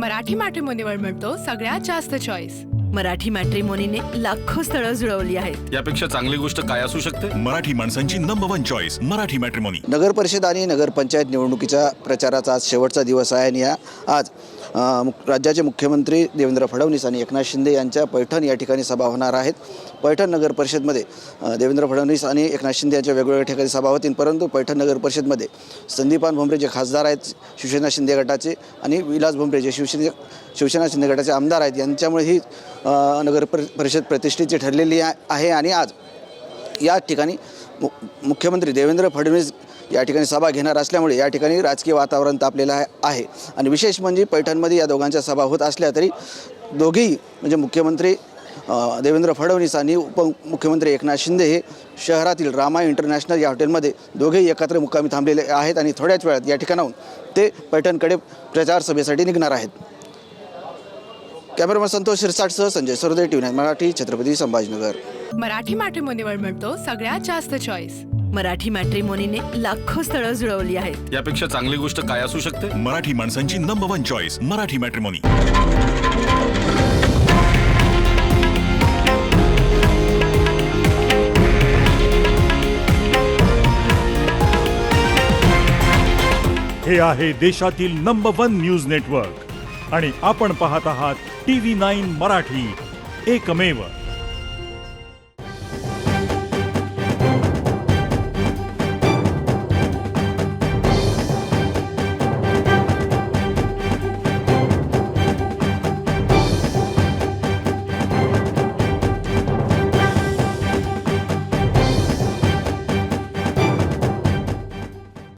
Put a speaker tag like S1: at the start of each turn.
S1: मराठी मॅट्रिमोनीवर मिळतो सगळ्यात जास्त चॉईस।
S2: मराठी मॅट्रिमोनीने लाखो स्थळं जुळवली आहेत।
S3: यापेक्षा चांगली गोष्ट काय असू शकते?
S4: मराठी माणसांची नंबर 1 चॉईस मराठी मॅट्रिमोनी।
S5: नगर परिषद आणि नगरपंचायत निवडणुकीच्या प्रचाराचा आज शेवटचा दिवस आहे आणि आज राज्याचे मुख्यमंत्री देवेंद्र फडणवीस आणि एकनाथ शिंदे यांच्या पैठण या ठिकाणी सभा होणार आहेत। पैठण नगर परिषदमध्ये देवेंद्र फडणवीस आणि एकनाथ शिंदे यांच्या वेगवेगळ्या ठिकाणी सभा होतील, परंतु पैठण नगर परिषदमध्ये संदीपान भुमरे जे खासदार आहेत शिवसेना शिंदे गटाचे आणि विलास भुमरे जे शिवसेना शिंदे गटाचे आमदार आहेत, यांच्यामुळे ही नगर परिषद प्रतिष्ठेची ठरलेली आहे। आणि आज या ठिकाणी मुख्यमंत्री देवेंद्र फडणवीस या ठिकाणी सभा घेणार असल्यामुळे या ठिकाणी राजकीय वातावरण तापलेलं आहे। आणि विशेष म्हणजे पैठणमध्ये या दोघांच्या सभा होत असल्या तरी दोघेही म्हणजे मुख्यमंत्री देवेंद्र फडणवीस आणि उपमुख्यमंत्री एकनाथ शिंदे हे शहरातील रामा इंटरनॅशनल या हॉटेलमध्ये दोघेही एकत्र मुक्कामी थांबलेले आहेत आणि थोड्याच वेळात या ठिकाणाहून ते पैठणकडे प्रचार सभेसाठी निघणार आहेत। कॅमेरामन संतोष शिरसाटसह संजय सरदे, TV9 मराठी, छत्रपती संभाजीनगर।
S1: मराठी मॅट्रिमोनीवर मिळतो सगळ्यात जास्त चॉईस।
S2: मराठी मॅट्रिमोनीने लाखो स्थळं जुळवली आहेत।
S3: यापेक्षा चांगली गोष्ट काय असू शकते?
S4: मराठी माणसांची नंबर 1 चॉईस मराठी मॅट्रिमोनी।
S6: हे आहे देशातील नंबर 1 न्यूज नेटवर्क आणि आपण पाहत आहात TV9 मराठी, एकमेव।